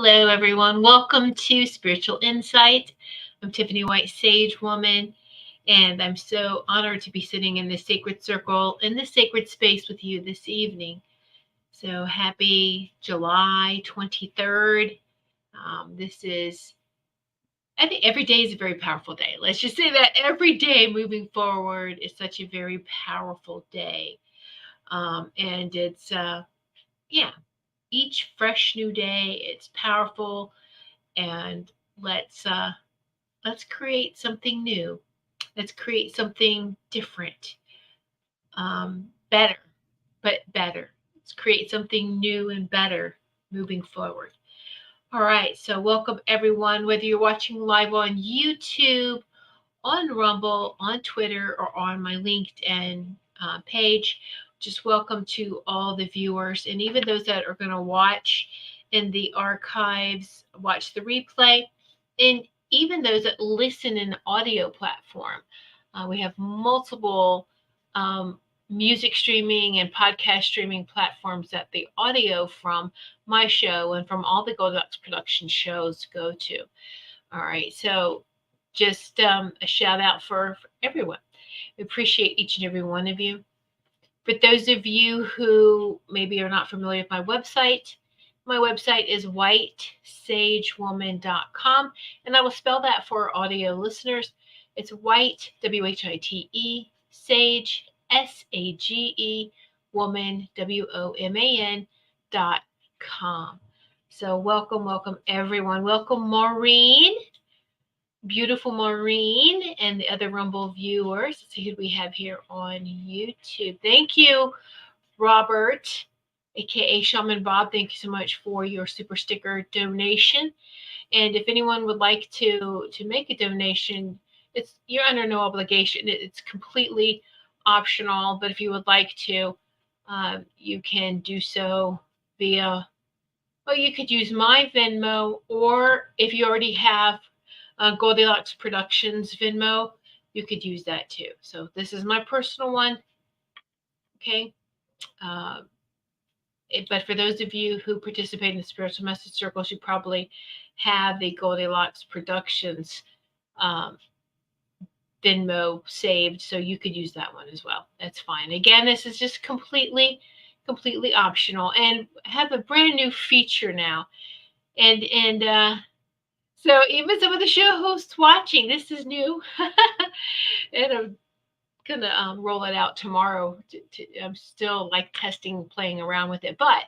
Hello, everyone. Welcome to Spiritual Insight. I'm Tiffany White, Sage Woman, and I'm so honored to be sitting in this sacred circle, in this sacred space with you this evening. So happy July 23rd. I think every day is a very powerful day. Let's just say that every day moving forward is such a very powerful day. And it's, yeah, each fresh new day, it's powerful. And let's uh, let's create something new. Let's create something different, better, but better. Let's create something new and better moving forward. All right, so welcome everyone, whether you're watching live on YouTube, on Rumble, on Twitter, or on my LinkedIn page. Just welcome to all the viewers and even those that are going to watch in the archives, watch the replay, and even those that listen in audio platform. We have multiple music streaming and podcast streaming platforms that the audio from my show and from all the Goldylocks production shows go to. All right, so just a shout out for everyone. We appreciate each and every one of you. For those of you who maybe are not familiar with my website is whitesagewoman.com, and I will spell that for audio listeners. It's white, WHITE, sage, SAGE, woman, WOMAN.com. So welcome everyone. Welcome Maureen. Beautiful Maureen and the other Rumble viewers. Let's see who we have here on YouTube. Thank you, Robert, aka Shaman Bob. Thank you so much for your super sticker donation. And if anyone would like to make a donation, you're under no obligation. It's completely optional. But if you would like to, you can do so via. Well, you could use my Venmo, or if you already have Goldylocks Productions Venmo, you could use that too. So this is my personal one. Okay. But for those of you who participate in the Spiritual Message Circles, you probably have the Goldylocks Productions Venmo saved, so you could use that one as well. That's fine. Again, this is just completely optional, and have a brand new feature now. And so even some of the show hosts watching, this is new. And I'm gonna roll it out tomorrow. I'm still like testing, playing around with it. But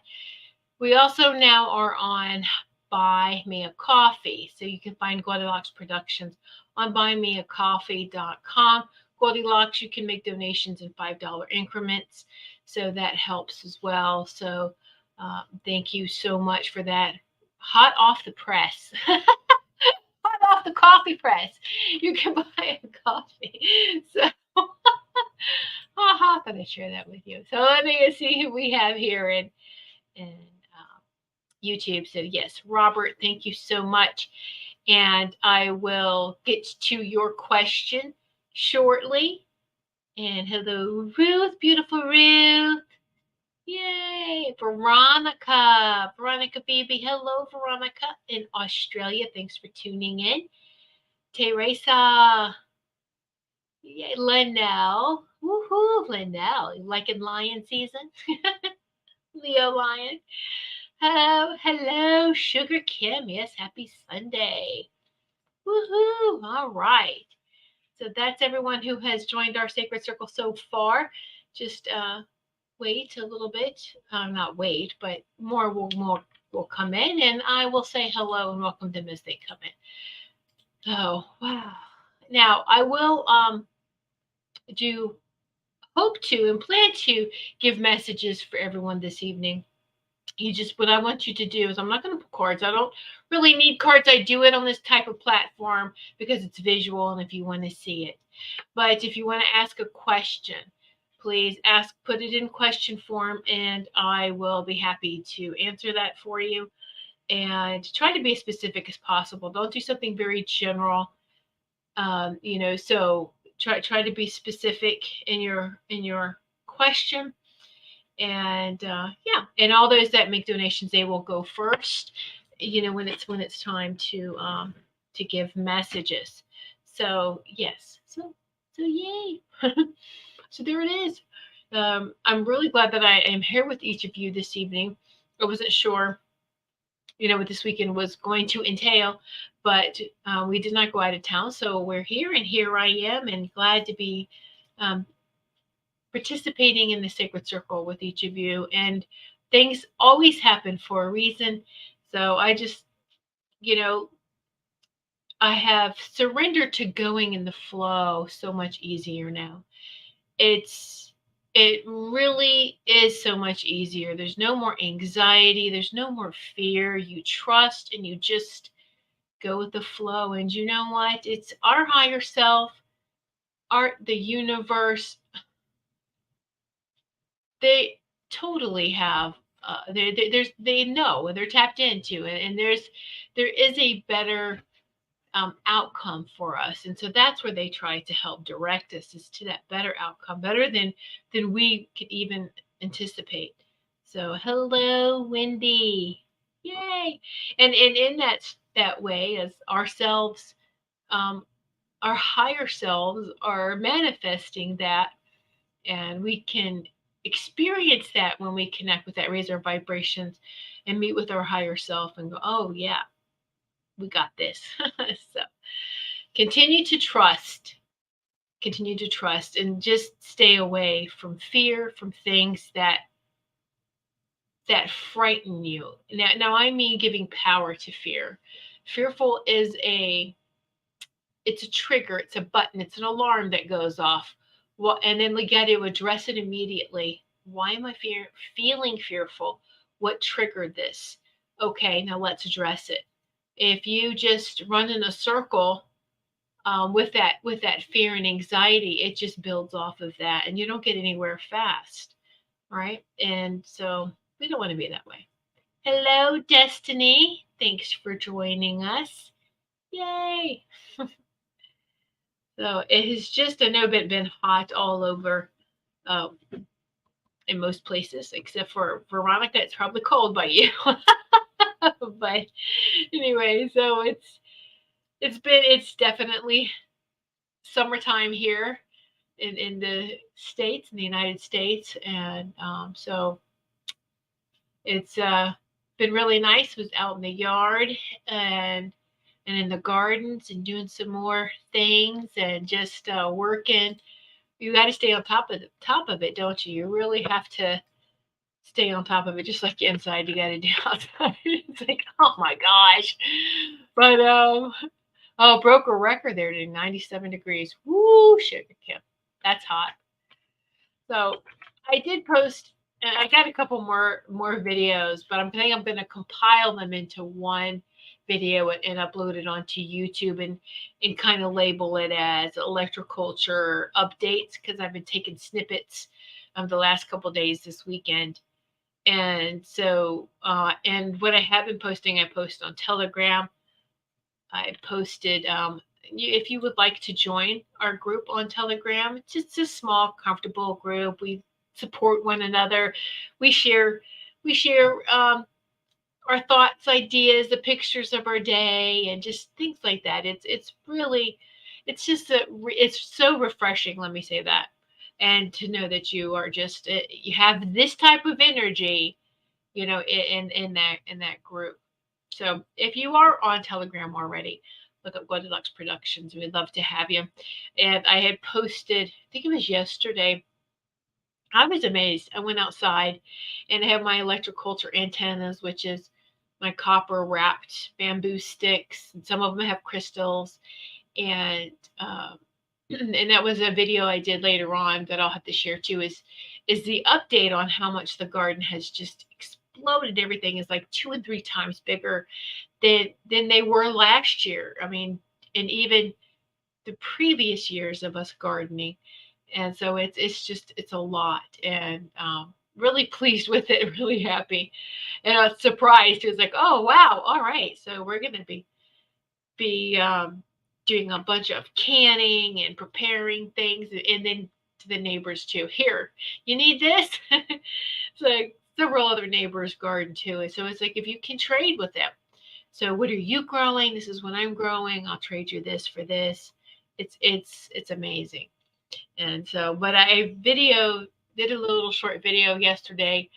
we also now are on Buy Me a Coffee. So you can find Goldylocks Productions on buymeacoffee.com. Goldylocks, you can make donations in $5 increments. So that helps as well. So thank you so much for that. Hot off the press. Hot off the coffee press. You can buy a coffee. So I thought I'd share that with you. So let me see who we have here in YouTube. So yes, Robert, thank you so much. And I will get to your question shortly. And hello, Ruth, beautiful Ruth. Yay, Veronica baby. Hello, Veronica in Australia. Thanks for tuning in. Teresa. Yay, Linnell. Woohoo, Linnell. You liking lion season? Leo lion. Hello, Sugar Kim. Yes, happy Sunday. Woohoo. All right. So that's everyone who has joined our sacred circle so far. Just wait a little bit. Not wait, but more will come in, and I will say hello and welcome them as they come in. Oh, wow. Now I will hope to and plan to give messages for everyone this evening. What I want you to do is, I'm not going to put cards. I don't really need cards. I do it on this type of platform because it's visual and if you want to see it. But if you want to ask a question, please put it in question form, and I will be happy to answer that for you. And try to be as specific as possible. Don't do something very general. So try to be specific in your question. And and all those that make donations, they will go first. when it's time to give messages. So yes, so yay. So there it is. I'm really glad that I am here with each of you this evening. I wasn't sure, what this weekend was going to entail, but we did not go out of town, so we're here, and here I am, and glad to be um, participating in the sacred circle with each of you. And things always happen for a reason. So I just, you know, I have surrendered to going in the flow so much easier now. It really is so much easier. There's no more anxiety, there's no more fear. You trust and you just go with the flow. And you know what? It's our higher self, the universe. They totally have. They know, and they're tapped into, and there is a better outcome for us, and so that's where they try to help direct us, is to that better outcome, better than we could even anticipate. So hello, Wendy, yay! And in that way, as ourselves, um, our higher selves are manifesting that, and we can experience that when we connect with that, raise our vibrations, and meet with our higher self and go, oh yeah, we got this. So continue to trust, and just stay away from fear, from things that frighten you. Now I mean giving power to fear. Fearful is it's a trigger, it's a button, it's an alarm that goes off. Well, and then we got to address it immediately. Why am I feeling fearful? What triggered this? Okay, now let's address it. If you just run in a circle with that fear and anxiety, it just builds off of that, and you don't get anywhere fast, right? And so we don't want to be that way. Hello, Destiny. Thanks for joining us. Yay! So it has just, I know, been hot all over, um, in most places, except for Veronica. It's probably cold by you. But anyway, so it's definitely summertime here in the States, in the United States. And so it's been really nice. Was out in the yard and in the gardens and doing some more things, and just working. You got to stay on top of it, don't you? You really have to stay on top of it, just like inside. You got to do outside. It's like, oh my gosh, but oh, broke a record there to 97 degrees. Woo, sugar Kim, that's hot. So I did post, and I got a couple more videos, but I'm going to compile them into one video and upload it onto YouTube, and kind of label it as electroculture updates, because I've been taking snippets of the last couple days this weekend. And so and what I have been posting, I post on Telegram. I posted, if you would like to join our group on Telegram, it's just a small, comfortable group. We support one another. We share our thoughts, ideas, the pictures of our day, and just things like that. It's really, it's so refreshing. Let me say that, and to know that you are just you have this type of energy, in that group. So if you are on Telegram already, look up Goldylocks Productions. We'd love to have you. And I had posted, I think it was yesterday. I was amazed. I went outside and I have my electroculture antennas, which is my copper wrapped bamboo sticks. And some of them have crystals. And and that was a video I did later on that I'll have to share too, is the update on how much the garden has just exploded. Everything is like 2 and 3 times bigger than they were last year. I mean, and even the previous years of us gardening. And so it's a lot, and really pleased with it, really happy, and I was surprised. It was like, oh wow, all right, so we're gonna be doing a bunch of canning and preparing things, and then to the neighbors too. Here, you need this. It's like several other neighbors garden too, and so it's like if you can trade with them, So what are you growing? This is what I'm growing. I'll trade you this for this. It's amazing. And so, but I did a little short video yesterday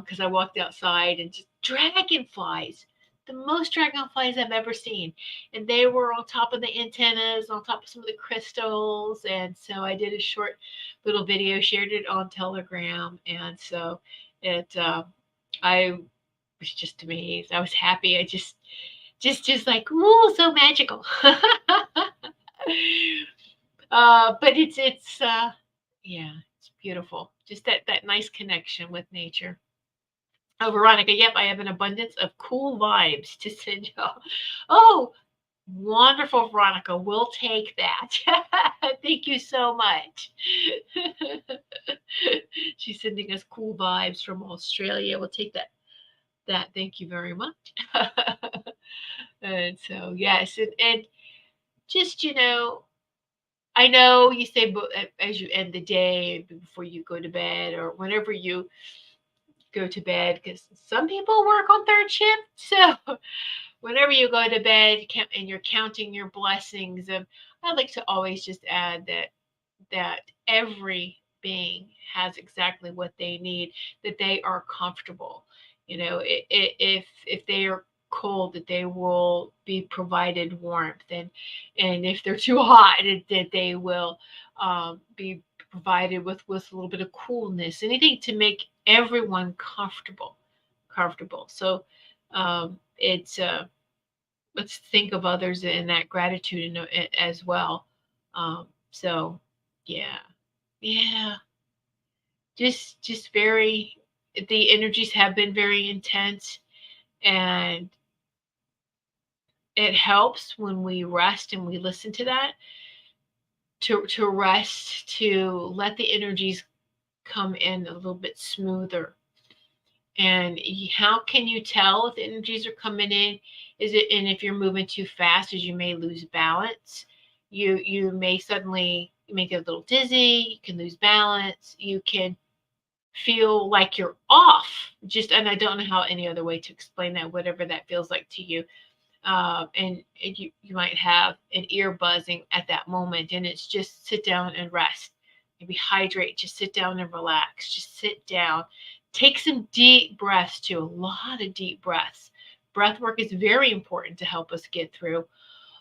because I walked outside and just dragonflies, the most dragonflies I've ever seen. And they were on top of the antennas, on top of some of the crystals. And so I did a short little video, shared it on Telegram. And so I was just amazed. I was happy. I just like, ooh, so magical. But it's yeah, it's beautiful. Just that nice connection with nature. Oh, Veronica, yep, I have an abundance of cool vibes to send y'all. Oh, wonderful, Veronica. We'll take that. Thank you so much. She's sending us cool vibes from Australia. We'll take that. Thank you very much. And so yes, and just I know you say as you end the day, before you go to bed, or whenever you go to bed, because some people work on third shift. So whenever you go to bed and you're counting your blessings, I like to always just add that every being has exactly what they need, that they are comfortable. If they are cold, that they will be provided warmth, and if they're too hot, that they will be provided with a little bit of coolness, anything to make everyone comfortable. So it's let's think of others in that gratitude as well. So yeah, yeah, just very, the energies have been very intense, and it helps when we rest and we listen to that, to rest, to let the energies come in a little bit smoother. And how can you tell if the energies are coming in? Is it, and if you're moving too fast, as you may lose balance. You may suddenly, you may get a little dizzy, you can lose balance, you can feel like you're off. Just, and I don't know how any other way to explain that, whatever that feels like to you. And you might have an ear buzzing at that moment, and it's just sit down and rest. Maybe hydrate, just sit down and relax, just sit down. Take some deep breaths too, a lot of deep breaths. Breath work is very important to help us get through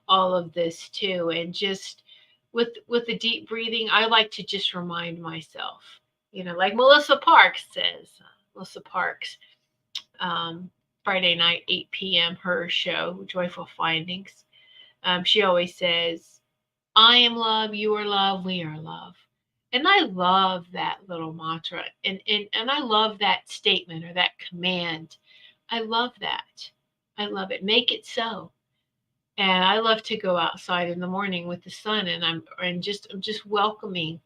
all of this too. And just with the deep breathing, I like to just remind myself, like Melissa Parks says, Melissa Parks, um, Friday night, 8 p.m., her show, Joyful Findings. She always says, I am love, you are love, we are love. And I love that little mantra. And I love that statement or that command. I love that. I love it. Make it so. And I love to go outside in the morning with the sun, and I'm just welcoming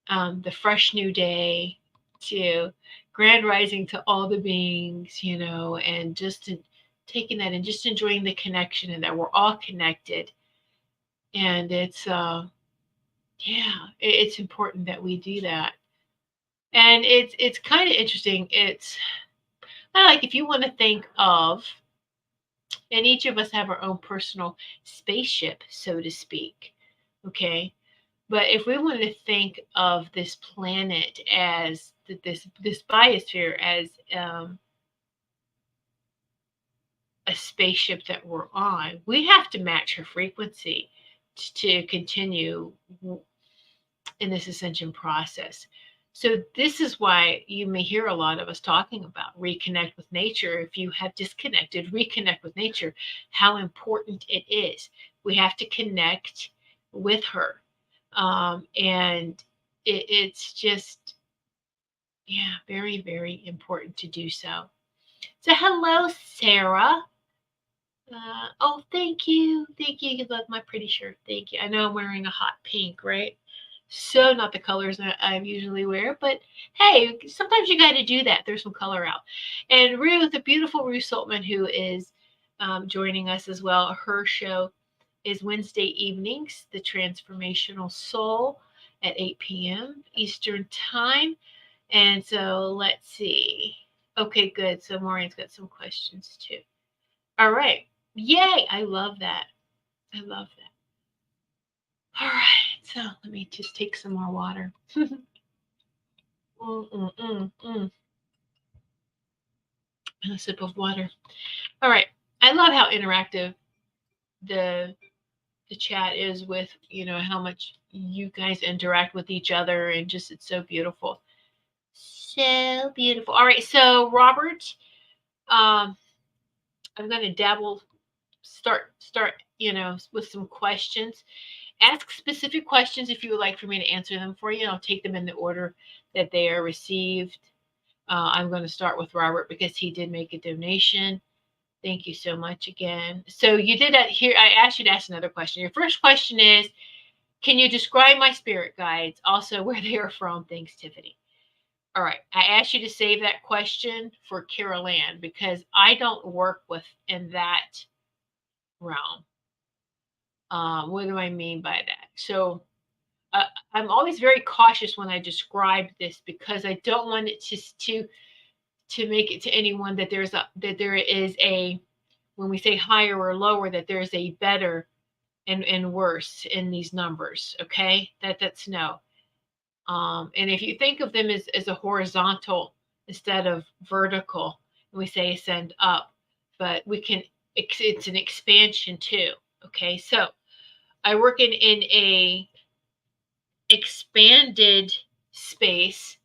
the fresh new day, to grand rising to all the beings, and just taking that and just enjoying the connection, and that we're all connected. And yeah, it's important that we do that. And it's kind of interesting. It's like, if you want to think of, and each of us have our own personal spaceship, so to speak. Okay. But if we want to think of this planet as this biosphere as a spaceship that we're on, we have to match her frequency to continue in this ascension process. So this is why you may hear a lot of us talking about reconnect with nature. If you have disconnected, reconnect with nature, how important it is. We have to connect with her. And it's just, yeah, very, very important to do so. So hello, Sarah. Oh, thank you. Thank you. You love my pretty shirt. Thank you. I know I'm wearing a hot pink, right? So not the colors that I usually wear, but hey, sometimes you got to do that. There's some color out. And Ruth, the beautiful Ruth Saltman, who is joining us as well, her show is Wednesday evenings, The Transformational Soul, at 8 p.m. Eastern Time. And so let's see. Okay, good. So Maureen's got some questions too. All right. Yay. I love that. I love that. All right. So let me just take some more water. And a sip of water. All right. I love how interactive the the chat is with, how much you guys interact with each other, and just it's so beautiful. So beautiful. All right. So Robert, um, I'm gonna start, with some questions. Ask specific questions if you would like for me to answer them for you. I'll take them in the order that they are received. I'm going to start with Robert because he did make a donation. Thank you so much again. So you did that here. I asked you to ask another question. Your first question is, can you describe my spirit guides? Also, where they are from? Thanks, Tiffany. All right. I asked you to save that question for Carol Ann because I don't work with in that realm. What do I mean by that? So I'm always very cautious when I describe this because I don't want it to make it to anyone that there is a, when we say higher or lower, that there is a better and worse in these numbers. Okay, that's no. And if you think of them as a horizontal instead of vertical, and we say ascend up, but it's an expansion too. Okay, so I work in a expanded space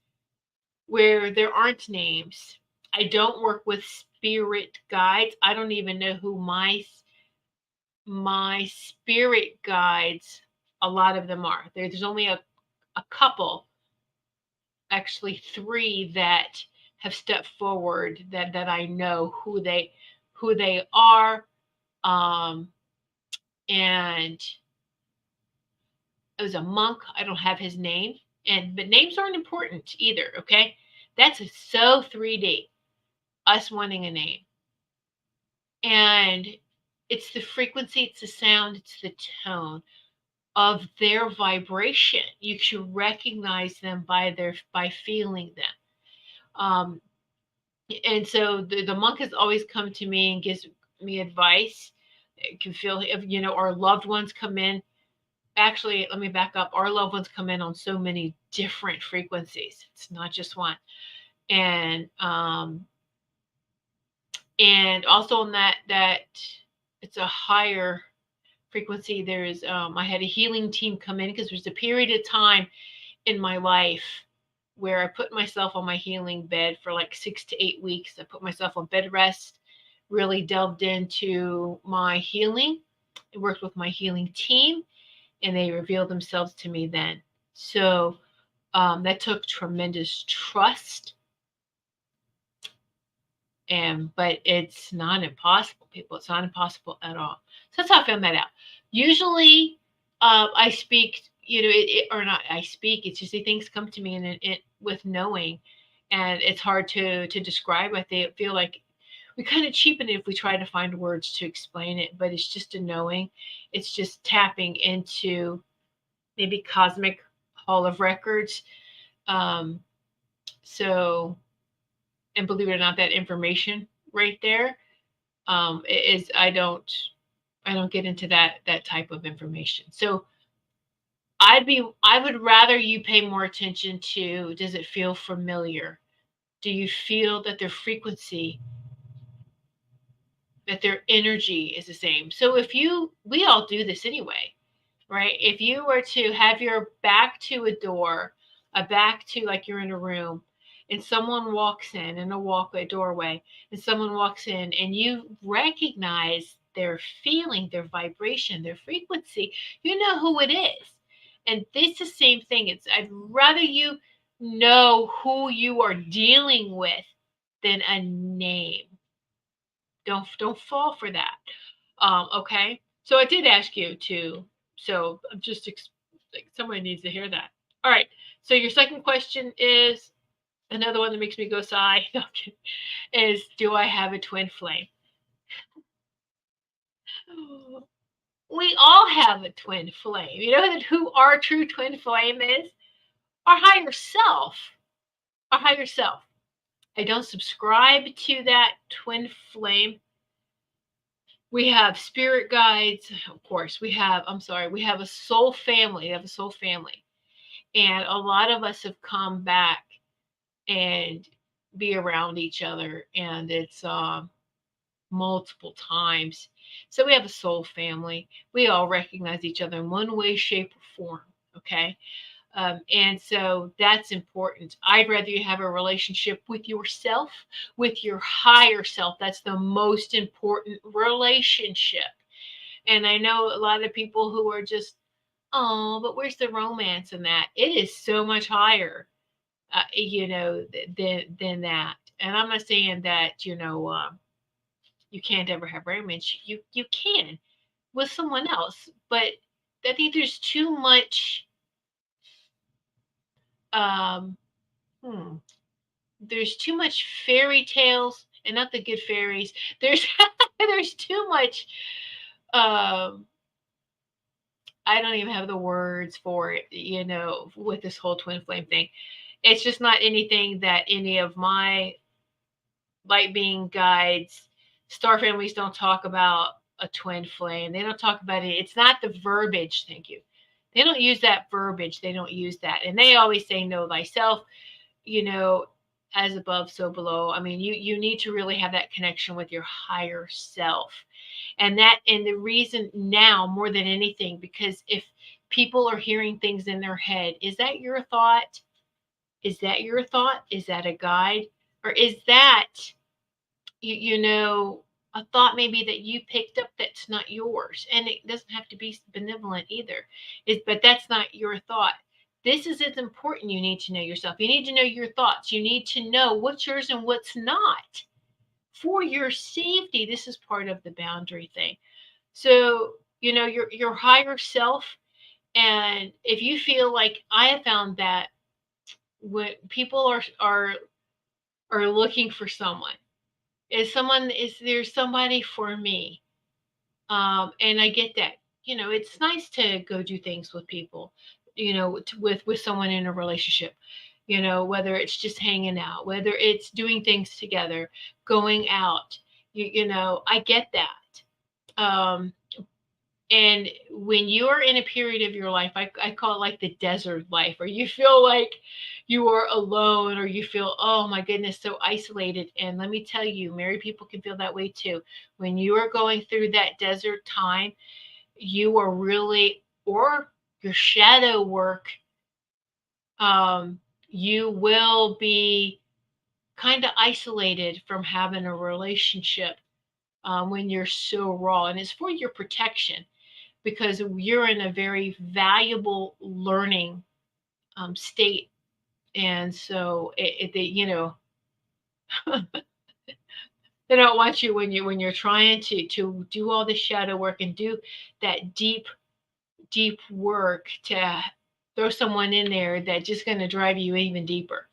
where there aren't names. I don't work with spirit guides. I don't even know who my spirit guides, a lot of them are. There's only a couple, actually three, that have stepped forward that I know who they are. Um, and it was a monk. I don't have his name, but names aren't important either. Okay, that's so 3D. Us wanting a name, and it's the frequency, it's the sound, it's the tone of their vibration. You should recognize them by feeling them. And so the monk has always come to me and gives me advice. You can feel, if our loved ones come in. Actually, let me back up. Our loved ones come in on so many different frequencies. It's not just one. And also on that it's a higher frequency. There's I had a healing team come in because there's a period of time in my life where I put myself on my healing bed for like 6 to 8 weeks. I put myself on bed rest, really delved into my healing. I worked with my healing team, and they revealed themselves to me then. So that took tremendous trust. But it's not impossible, people. It's not impossible at all. So that's how I found that out. Usually, I speak, or not. I speak. It's just things come to me, and it with knowing, and it's hard to describe. I feel like we kind of cheapen it if we try to find words to explain it. But it's just a knowing. It's just tapping into maybe cosmic hall of records. Um, so and believe it or not, that information right there is I don't get into that type of information. So I would rather you pay more attention to, does it feel familiar? Do you feel that their frequency, that their energy is the same? So we all do this anyway, right? If you were to have your back to a door, a back to, like, you're in a room, and someone walks in a walkway, doorway, and someone walks in, and you recognize their feeling, their vibration, their frequency, you know who it is. And it's the same thing. I'd rather you know who you are dealing with than a name. Don't fall for that. Okay. So I did ask you to. So I'm just like, somebody needs to hear that. All right. So your second question is another one that makes me go sigh. Is, do I have a twin flame? We all have a twin flame. You know who our true twin flame is? Our higher self. Our higher self. I don't subscribe to that twin flame We have spirit guides, of course. We have a soul family. We have a soul family. And a lot of us have come back and be around each other. And it's multiple times. So we have a soul family. We all recognize each other in one way, shape, or form. Okay. And so that's important. I'd rather you have a relationship with yourself, with your higher self. That's the most important relationship. And I know a lot of people who are just, oh, but where's the romance in that? It is so much higher, than that. And I'm not saying that, you can't ever have romance. You can with someone else, but I think there's too much. Um, hmm, there's too much fairy tales, and not the good fairies. There's there's too much. Um, I don't even have the words for it. With this whole twin flame thing, it's just not anything that any of my light being guides, star families don't talk about a twin flame. They don't talk about it. It's not the verbiage. Thank you. They don't use that verbiage. They don't use that. And they always say, know thyself, you know, as above, so below. I mean, you need to really have that connection with your higher self. And the reason now more than anything, because if people are hearing things in their head, is that your thought? Is that your thought? Is that a guide? Or is that a thought maybe that you picked up that's not yours, and it doesn't have to be benevolent either, but that's not your thought. This is as important. You need to know yourself. You need to know your thoughts. You need to know what's yours and what's not for your safety. This is part of the boundary thing. So your higher self. And if you feel like, I have found that when people are looking for someone, is there somebody for me? And I get that. It's nice to go do things with people, with someone in a relationship, whether it's just hanging out, whether it's doing things together, going out. I get that. And when you're in a period of your life, I call it like the desert life, or you feel like you are alone, or you feel, oh my goodness, so isolated. And let me tell you, married people can feel that way too. When you are going through that desert time, you are really, or your shadow work, you will be kind of isolated from having a relationship, when you're so raw. And it's for your protection, because you're in a very valuable learning state. And so they don't want you when you're trying to do all the shadow work and do that deep work, to throw someone in there that's just going to drive you even deeper.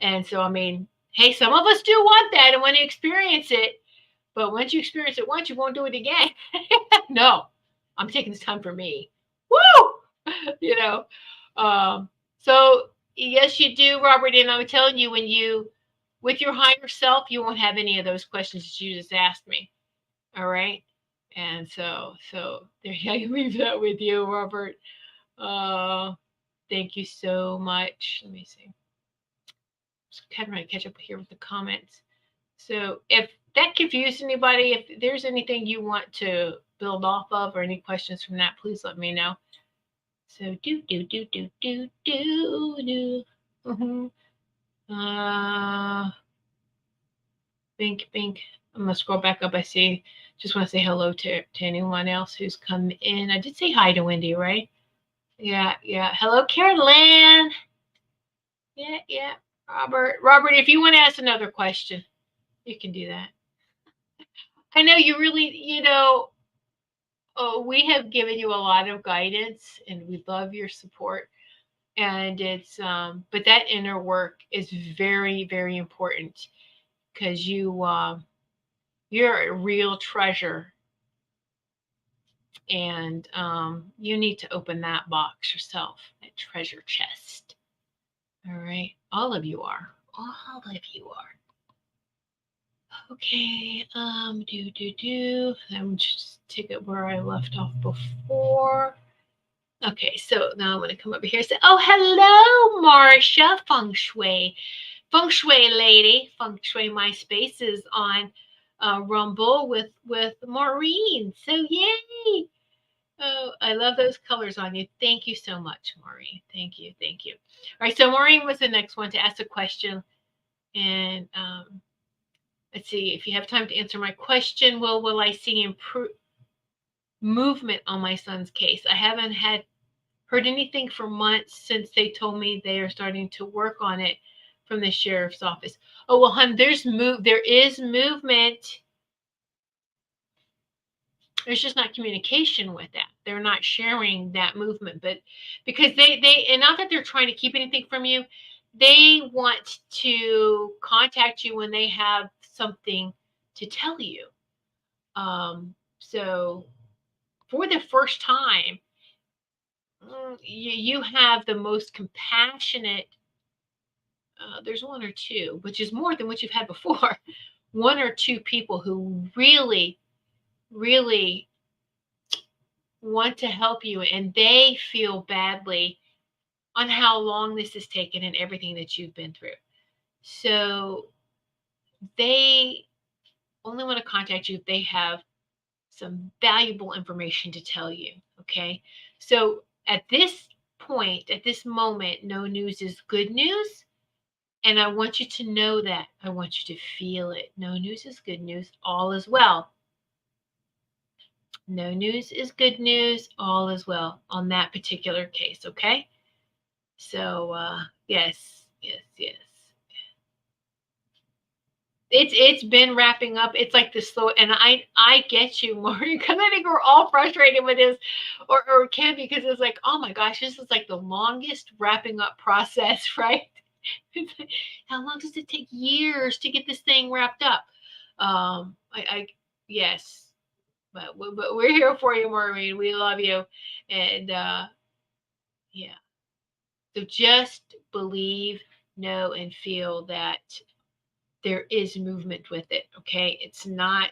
And so, I mean, hey, some of us do want that and want to experience it, but once you experience it once, you won't do it again. No, I'm taking this time for me. Woo! you know. Um, so yes, you do, Robert. And I'm telling you, with your higher self, you won't have any of those questions that you just asked me. All right. And so there, I leave that with you, Robert. Uh, thank you so much. Let me see. Just kind of trying to catch up here with the comments. So if that confused anybody, if there's anything you want to build off of, or any questions from that, please let me know. So do. Mm-hmm. Bink. I'm gonna scroll back up. I see. Just want to say hello to anyone else who's come in. I did say hi to Wendy, right? Yeah. Hello, Carolyn. Yeah. Robert, if you want to ask another question, you can do that. I know you really, we have given you a lot of guidance, and we love your support. And it's, but that inner work is very, very important, because you're a real treasure, and you need to open that box yourself, that treasure chest. All right, all of you are. Okay, I'm just take it where I left off before. Okay, so now I'm going to come over here and say, oh, hello, Marcia, Feng Shui lady. Feng Shui MySpace is on Rumble with Maureen. So yay! Oh, I love those colors on you. Thank you so much, Maureen. Thank you, thank you. All right, so Maureen was the next one to ask a question, and let's see if you have time to answer my question. Will I see movement on my son's case? I haven't heard anything for months since they told me they are starting to work on it from the sheriff's office. Oh well, hon, there is movement. There's just not communication with that. They're not sharing that movement, but because they and not that they're trying to keep anything from you, they want to contact you when they have something to tell you. So for the first time, you have the most compassionate. There's one or two, which is more than what you've had before. One or two people who really, really want to help you, and they feel badly on how long this has taken and everything that you've been through. So they only want to contact you if they have some valuable information to tell you. Okay. So at this point, at this moment, no news is good news. And I want you to know that. I want you to feel it. No news is good news. All is well. No news is good news. All is well on that particular case. Okay. So yes, yes, yes. It's been wrapping up. It's like this slow, and I get you, Maureen, because I think we're all frustrated with this, or can be, because it's like, oh my gosh, this is like the longest wrapping up process, right? It's like, how long does it take? Years to get this thing wrapped up. I yes, but we're here for you, Maureen. We love you, and yeah. So just believe, know, and feel that there is movement with it. Okay, it's not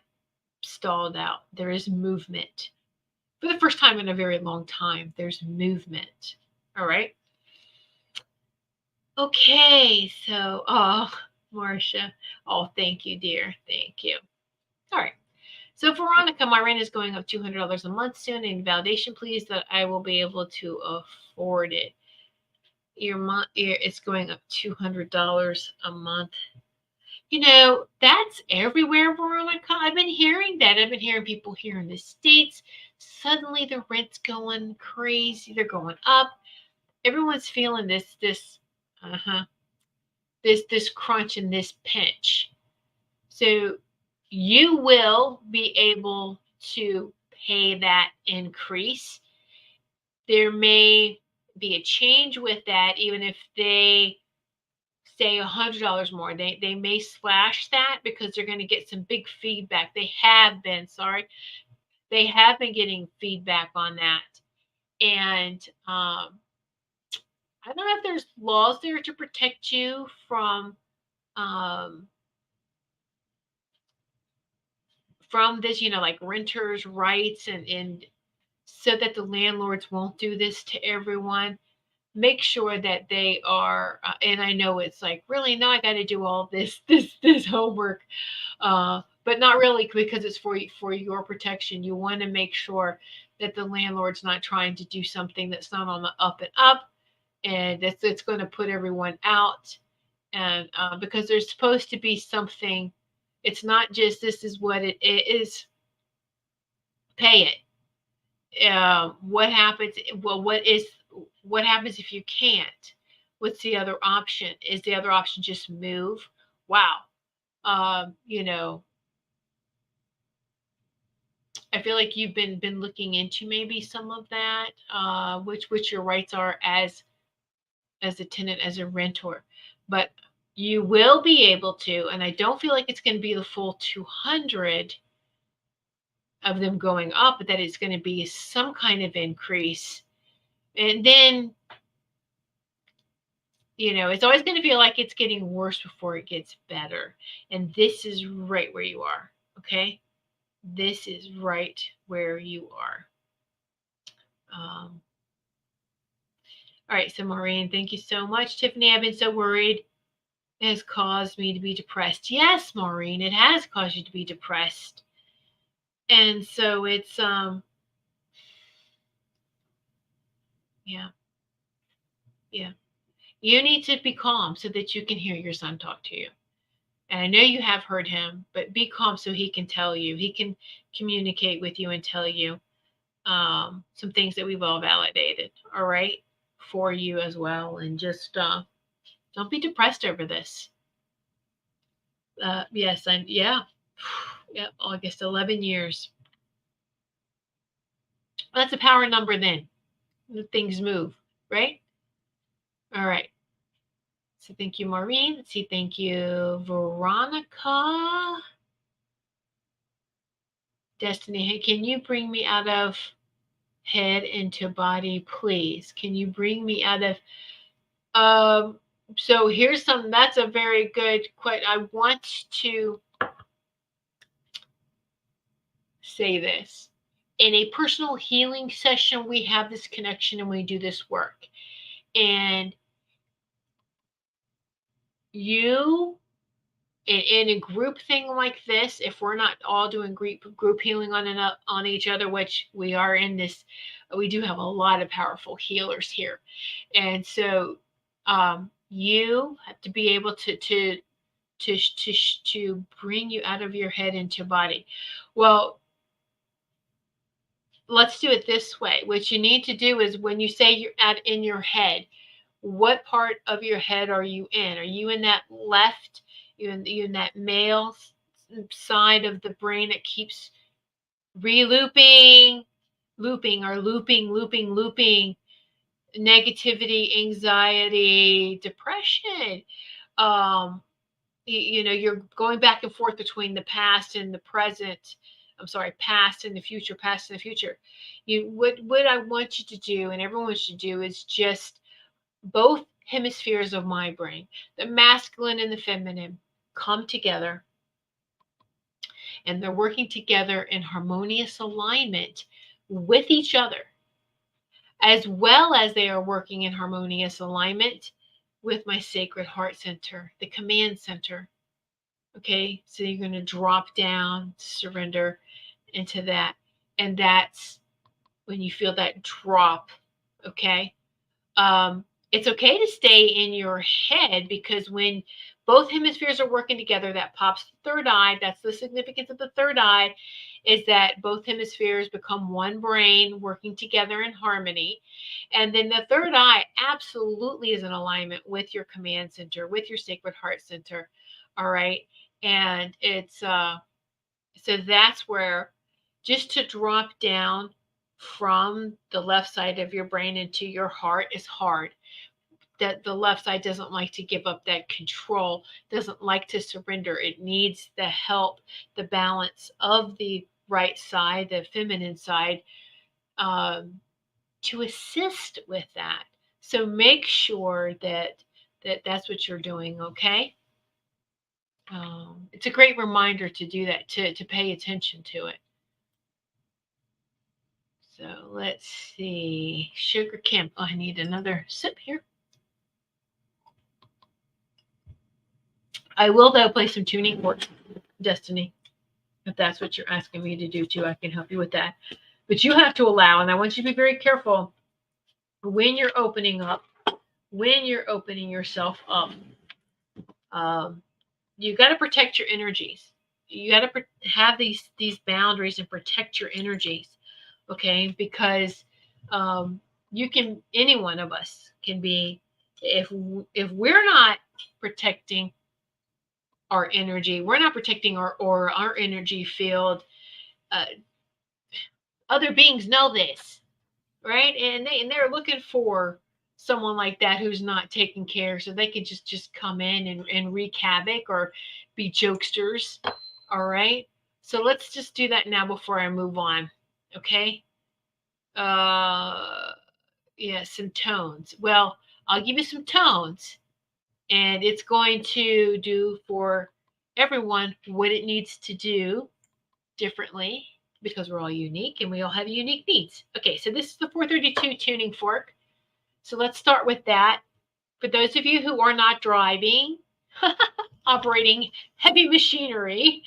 stalled out. There is movement. For the first time in a very long time, there's movement. All right. Okay, so, oh, Marcia. Oh, thank you, dear. Thank you. All right. So, Veronica, my rent is going up $200 a month soon. And validation, please, that I will be able to afford it. It's going up $200 a month. You know, that's everywhere, Veronica. I've been hearing that. I've been hearing people here in the States. Suddenly the rent's going crazy. They're going up. Everyone's feeling uh-huh, this crunch and this pinch. So you will be able to pay that increase. There may be a change with that, even if they say $100 more. They may slash that because they're going to get some big feedback. They have been, sorry, they have been getting feedback on that. And I don't know if there's laws there to protect you um, from this, like renters' rights, and so that the landlords won't do this to everyone. Make sure that they are, and I know it's like, really, no, I got to do all this homework, but not really, because it's for your protection. You want to make sure that the landlord's not trying to do something that's not on the up and up, and it's going to put everyone out. And because there's supposed to be something, it's not just this is what it is. Pay it. What happens? Well, what happens if you can't? What's the other option? Is the other option just move? Wow. You know, I feel like you've been looking into maybe some of that, which your rights are as a tenant, as a renter, but you will be able to, and I don't feel like it's going to be the full 200 of them going up, but that it's going to be some kind of increase. And then It's always going to feel like it's getting worse before it gets better. And this is right where you are. Okay. This is right where you are. All right. So, Maureen, thank you so much. Tiffany, I've been so worried. It has caused me to be depressed. Yes, Maureen, it has caused you to be depressed. And so it's, yeah. Yeah. You need to be calm so that you can hear your son talk to you. And I know you have heard him, but be calm so he can tell you. He can communicate with you and tell you some things that we've all validated, all right, for you as well. And just don't be depressed over this. Yes, and yeah, August, 11 years. That's a power number then. Things move, right? All right. So thank you, Maureen. Let's see, thank you, Veronica. Destiny, hey, can you bring me out of head into body, please? Can you bring me out of so here's some, that's a very good question. I want to say this. In a personal healing session, we have this connection and we do this work. And you, in a group thing like this, if we're not all doing group healing on each other, which we are in this, we do have a lot of powerful healers here. And so you have to be able to bring you out of your head into body. Well, let's do it this way. What you need to do is, when you say you're in your head, what part of your head are you in? Are you in that left? You in that male side of the brain that keeps looping negativity, anxiety, depression? You're going back and forth between the past and the present. I'm sorry, past and the future, past and the future. What I want you to do, and everyone should do, is just both hemispheres of my brain, the masculine and the feminine, come together, and they're working together in harmonious alignment with each other, as well as they are working in harmonious alignment with my sacred heart center, the command center. Okay, so you're going to drop down, surrender into that. And that's when you feel that drop. Okay. It's okay to stay in your head, because when both hemispheres are working together, that pops the third eye. That's the significance of the third eye, is that both hemispheres become one brain working together in harmony. And then the third eye absolutely is in alignment with your command center, with your sacred heart center. All right. And it's so that's where, just to drop down from the left side of your brain into your heart is hard. That the left side doesn't like to give up that control, doesn't like to surrender. It needs the help, the balance of the right side, the feminine side, to assist with that. So make sure that's what you're doing. Okay. It's a great reminder to do that, to pay attention to it. So let's see. Sugar Kim. Oh, I need another sip here. I will, though, play some tuning for Destiny. If that's what you're asking me to do too, I can help you with that. But you have to allow, and I want you to be very careful when you're opening up, when you're opening yourself up. You got to protect your energies. You got to have these boundaries and protect your energies. Okay, because any one of us can be, if we're not protecting our energy, we're not protecting our energy field. Other beings know this, right? And they're looking for someone like that who's not taking care, so they could just come in and wreak havoc or be jokesters. All right, so let's just do that now before I move on. Okay. Yeah, some tones. Well, I'll give you some tones. And it's going to do for everyone what it needs to do differently because we're all unique and we all have unique needs. Okay, so this is the 432 tuning fork. So let's start with that. For those of you who are not driving, operating heavy machinery,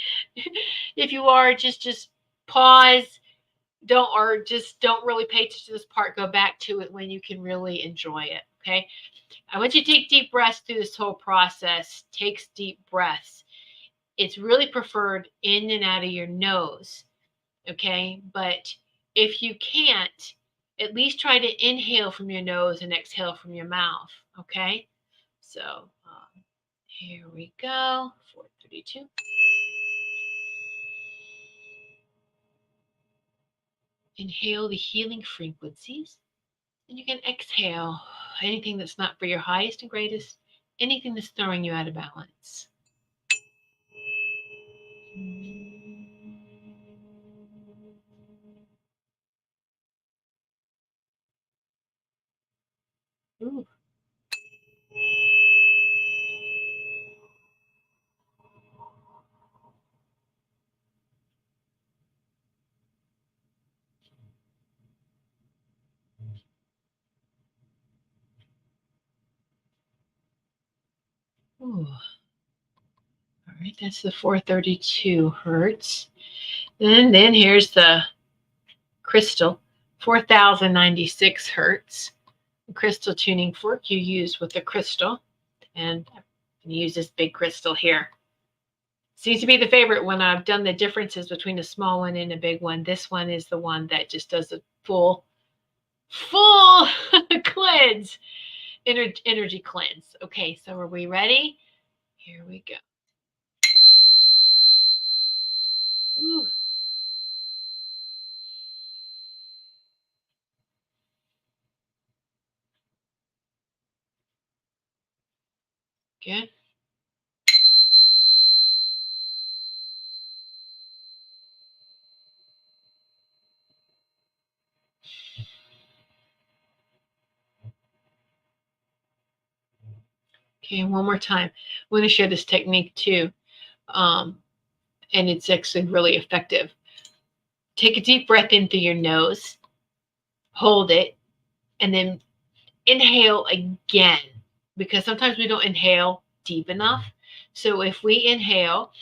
if you are, just pause. Don't really pay attention to this part. Go back to it when you can really enjoy it. Okay. I want you to take deep breaths through this whole process. Takes deep breaths. It's really preferred in and out of your nose. Okay. But if you can't, at least try to inhale from your nose and exhale from your mouth. Okay. So here we go. 432. Inhale the healing frequencies. And you can exhale anything that's not for your highest and greatest, anything that's throwing you out of balance. Ooh. Ooh. All right, that's the 432 hertz. And then here's the crystal, 4096 hertz. The crystal tuning fork you use with the crystal. And I'm going to use this big crystal here. Seems to be the favorite when I've done the differences between a small one and a big one. This one is the one that just does a full cleanse, energy cleanse. Okay, so are we ready? Here we go. Ooh. Good. Okay, one more time. I'm going to share this technique too, and it's actually really effective. Take a deep breath in through your nose, hold it, and then inhale again because sometimes we don't inhale deep enough. So if we inhale,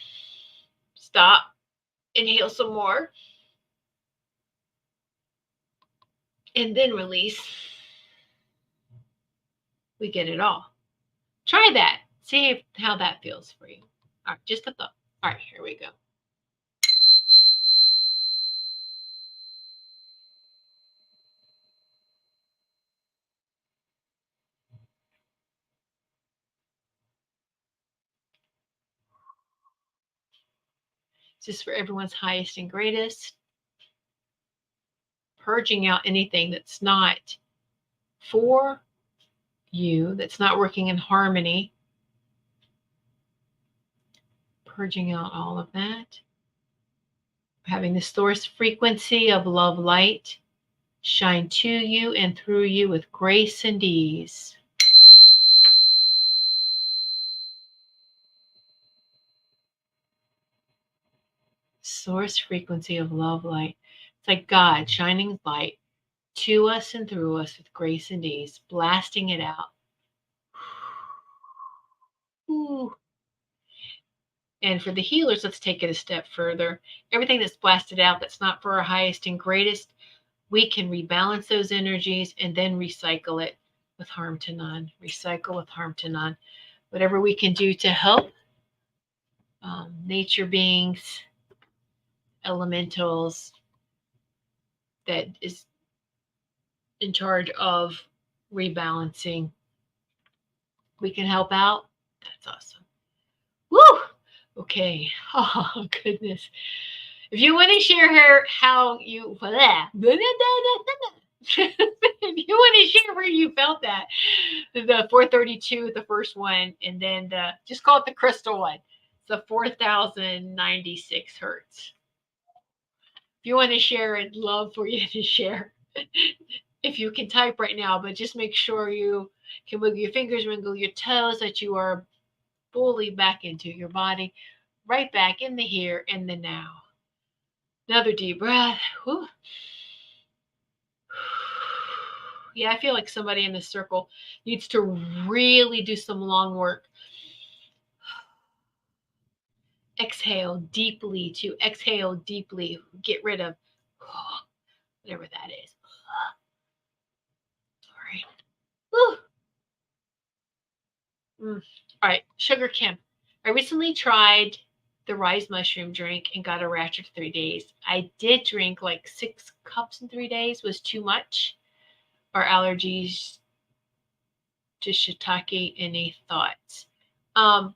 stop, inhale some more, and then release, we get it all. Try that. See how that feels for you. All right, just a thought. All right, here we go. This is for everyone's highest and greatest. Purging out anything that's not for you, that's not working in harmony. Purging out all of that. Having the source frequency of love light shine to you and through you with grace and ease. Source frequency of love light. It's like God shining light to us and through us with grace and ease, blasting it out. Ooh. And for the healers, let's take it a step further. Everything that's blasted out that's not for our highest and greatest, we can rebalance those energies and then recycle it with harm to none. Recycle with harm to none. Whatever we can do to help nature beings, elementals that is in charge of rebalancing, we can help out. That's awesome. Woo! Okay. Oh, goodness. If you want to share how you, if you want to share where you felt that, the 432, the first one, and then just call it the crystal one. It's the 4096 hertz. If you want to share, I'd love for you to share. If you can type right now, but just make sure you You can wiggle your fingers, wiggle your toes, that you are fully back into your body, right back in the here and the now. Another deep breath. Whew. Yeah, I feel like somebody in this circle needs to really do some long work. Exhale deeply, to exhale deeply, get rid of whatever that is. All right. Whew. All right, Sugar Kim. I recently tried the rice mushroom drink and got a rash after 3 days. I did drink like 6 cups in 3 days. Was too much. Are allergies to shiitake? Any thoughts? Um,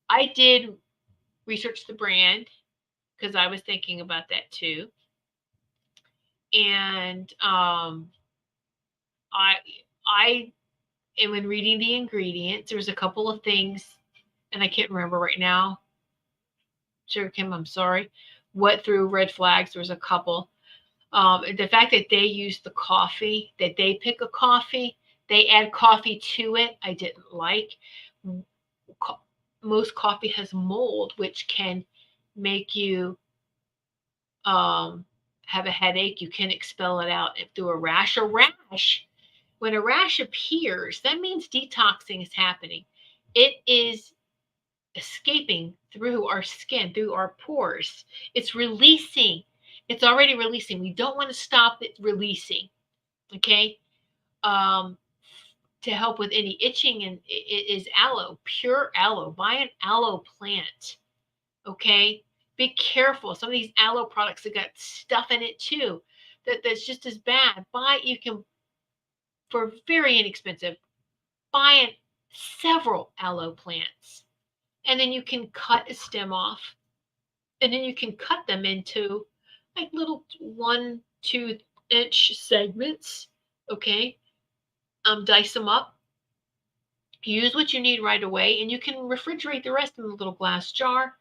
I did research the brand because I was thinking about that too. And I and when reading the ingredients, there was a couple of things, and I can't remember right now. Sugar Kim, I'm sorry. What threw red flags? There was a couple. The fact that they use the coffee, that they pick a coffee, they add coffee to it, I didn't like. Most coffee has mold, which can make you have a headache. You can expel it out through a rash. A rash, when a rash appears, that means detoxing is happening. It is escaping through our skin, through our pores. It's releasing. It's already releasing. We don't want to stop it releasing. Okay. To help with any itching, and it is aloe, pure aloe. Buy an aloe plant. Okay. Be careful. Some of these aloe products have got stuff in it too that's just as bad. You can, for very inexpensive, buy several aloe plants. And then you can cut a stem off, and then you can cut them into like little 1-2 inch segments. Okay. Dice them up. Use what you need right away, and you can refrigerate the rest in a little glass jar.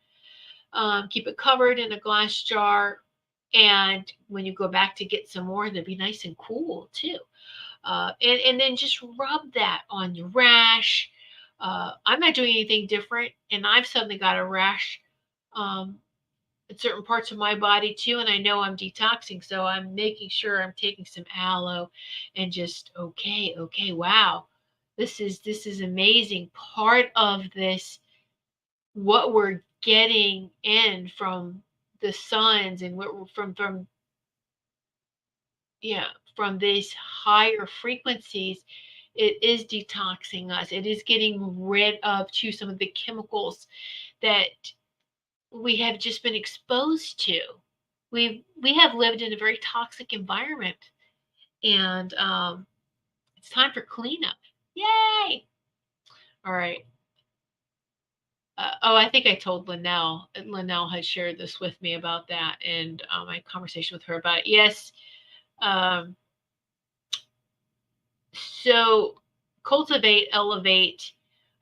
Keep it covered in a glass jar, and when you go back to get some more, they'll be nice and cool too. And then just rub that on your rash. I'm not doing anything different, and I've suddenly got a rash in certain parts of my body too, and I know I'm detoxing, so I'm making sure I'm taking some aloe and just okay, wow, this is amazing. Part of this, what we're getting in from the suns, and what we're from yeah, from these higher frequencies, it is detoxing us. It is getting rid of to some of the chemicals that we have just been exposed to. We have lived in a very toxic environment, and it's time for cleanup. Yay! All right. I think I told Linnell. Linnell had shared this with me about that, and my conversation with her about it. Yes. Um, so Cultivate, Elevate.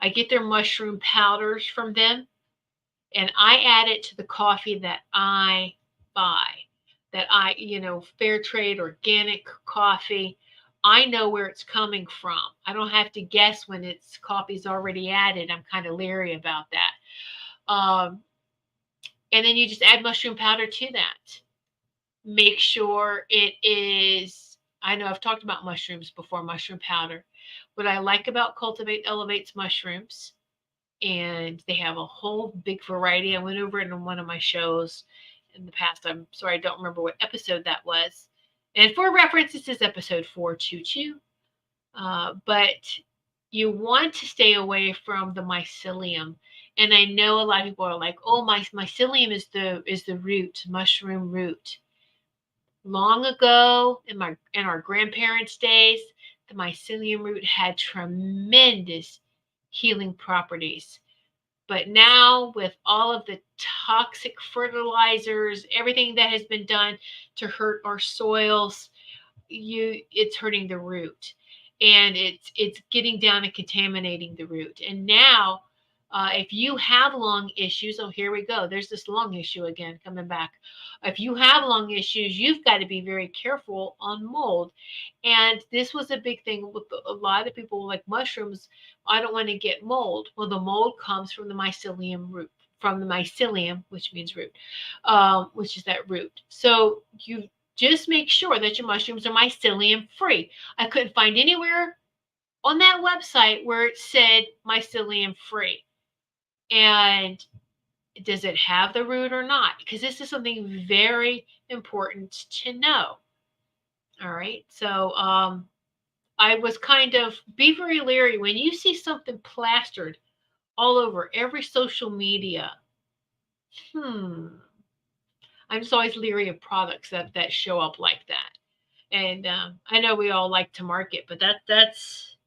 I get their mushroom powders from them, and I add it to the coffee that I buy. That fair trade, organic coffee. I know where it's coming from. I don't have to guess when it's coffee's already added. I'm kind of leery about that. And then you just add mushroom powder to that. Make sure it is, I know I've talked about mushrooms before, mushroom powder. What I like about Cultivate Elevates mushrooms, and they have a whole big variety. I went over it in one of my shows in the past. I'm sorry, I don't remember what episode that was. And for reference, this is episode 422. But you want to stay away from the mycelium. And I know a lot of people are like, "Oh, my mycelium is the root, mushroom root." Long ago, in our grandparents' days, the mycelium root had tremendous healing properties. But now, with all of the toxic fertilizers, everything that has been done to hurt our soils, it's hurting the root, and it's getting down and contaminating the root. And now If you have lung issues, oh, here we go. There's this lung issue again coming back. If you have lung issues, you've got to be very careful on mold. And this was a big thing with a lot of people like mushrooms. I don't want to get mold. Well, the mold comes from the mycelium root, from the mycelium, which means root, which is that root. So you just make sure that your mushrooms are mycelium free. I couldn't find anywhere on that website where it said mycelium free. And does it have the root or not? Because this is something very important to know. All right. So I was kind of be very leery when you see something plastered all over every social media. I'm just always leery of products that show up like that. And I know we all like to market, but that's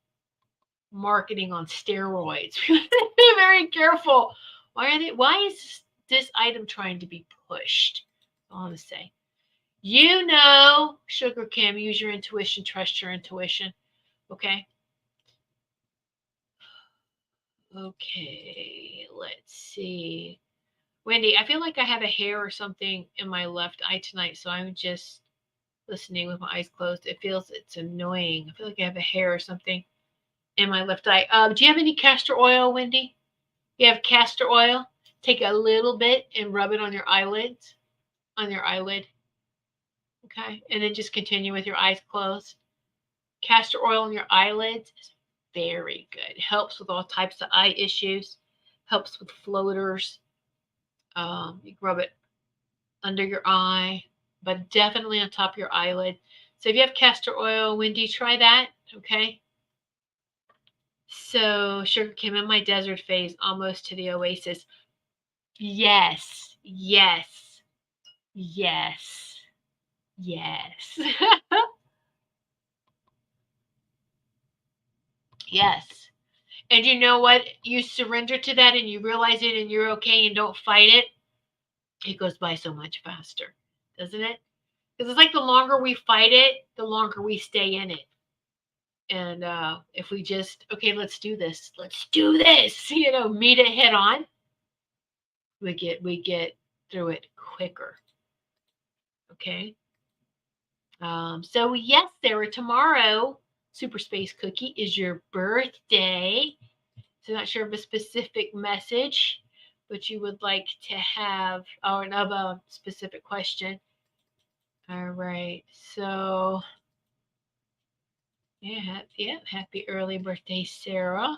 marketing on steroids. Be very careful. Why is this item trying to be pushed? I want to say. You know, Sugar Kim, use your intuition, trust your intuition. Okay. Okay, let's see. Wendy, I feel like I have a hair or something in my left eye tonight, so I'm just listening with my eyes closed. It's annoying. I feel like I have a hair or something in my left eye. Do you have any castor oil, Wendy? You have castor oil? Take a little bit and rub it on your eyelids, on your eyelid. Okay, and then just continue with your eyes closed. Castor oil on your eyelids is very good. It helps with all types of eye issues. Helps with floaters. You can rub it under your eye, but definitely on top of your eyelid. So if you have castor oil, Wendy, try that. Okay. So Sugar came in my desert phase, almost to the oasis. Yes, yes, yes, yes. Yes. And you know what? You surrender to that and you realize it and you're okay and don't fight it. It goes by so much faster, doesn't it? Because it's like the longer we fight it, the longer we stay in it. And if we just, okay, let's do this. Let's do this. Meet it head on. We get through it quicker. Okay. So yes, Sarah, tomorrow, Super Space Cookie, is your birthday. So not sure of a specific message, but you would like to have, or of a specific question. All right. So yeah, happy early birthday, Sarah.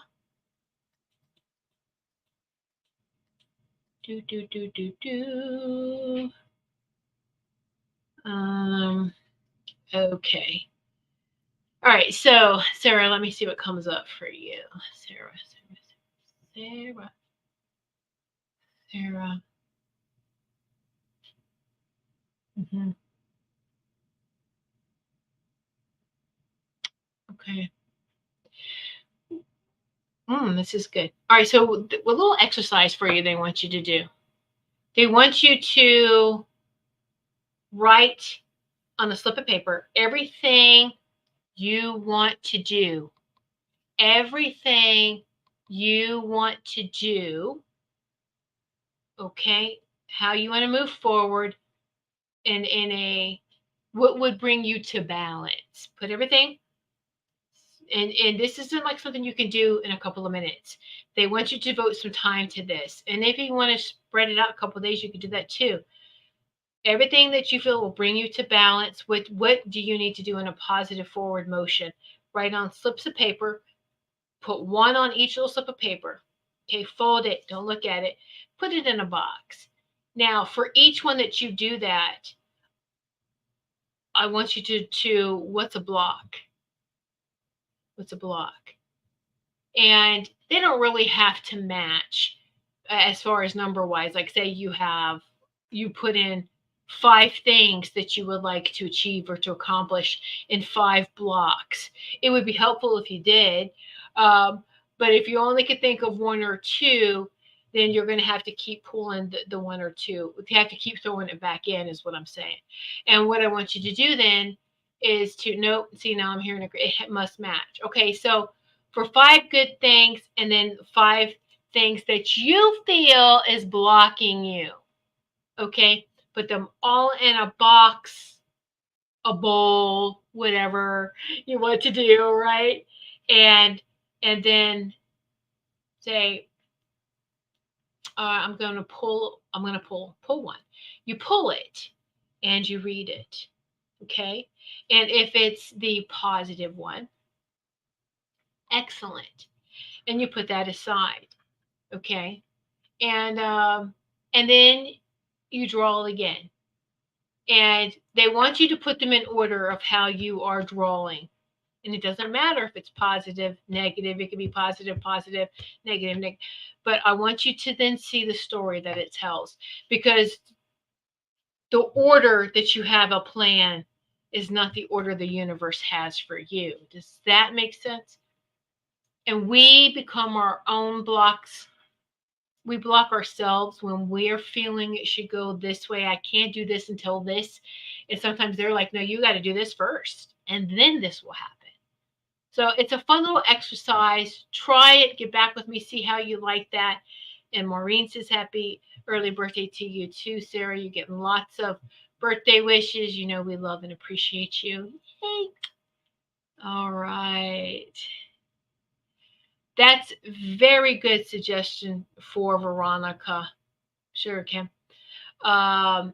Do. Okay. All right, so Sarah, let me see what comes up for you. Sarah. Mm-hmm. Okay. This is good. All right, so a little exercise for you they want you to do. They want you to write on a slip of paper everything you want to do. Everything you want to do. Okay? How you want to move forward in what would bring you to balance. Put everything, and this isn't like something you can do in a couple of minutes. They want you to devote some time to this. And if you want to spread it out a couple of days, you can do that too. Everything that you feel will bring you to balance. What do you need to do in a positive forward motion? Write on slips of paper. Put one on each little slip of paper. Okay, fold it. Don't look at it. Put it in a box. Now, for each one that you do that, I want you to what's a block? What's a block? And they don't really have to match as far as number wise. Like say you put in 5 things that you would like to achieve or to accomplish in 5 blocks. It would be helpful if you did. But if you only could think of 1 or 2, then you're going to have to keep pulling the 1 or 2. You have to keep throwing it back in is what I'm saying. And what I want you to do then is see, now I'm hearing it must match. Okay, so for 5 good things and then 5 things that you feel is blocking you. Okay? Put them all in a box, a bowl, whatever you want to do, right? And then say, I'm going to pull one. You pull it and you read it. Okay. And if it's the positive one, excellent. And you put that aside. Okay. And then you draw again. And they want you to put them in order of how you are drawing. And it doesn't matter if it's positive, negative. It can be positive, positive, negative, negative. But I want you to then see the story that it tells, because the order that you have a plan is not the order the universe has for you. Does that make sense? And we become our own blocks. We block ourselves when we're feeling it should go this way. I can't do this until this. And sometimes they're like, no, you got to do this first, and then this will happen. So it's a fun little exercise. Try it. Get back with me. See how you like that. And Maureen says happy early birthday to you too, Sarah. You're getting lots of birthday wishes. You know we love and appreciate you. Yay. All right. That's very good suggestion for Veronica. Sure, Kim. Um,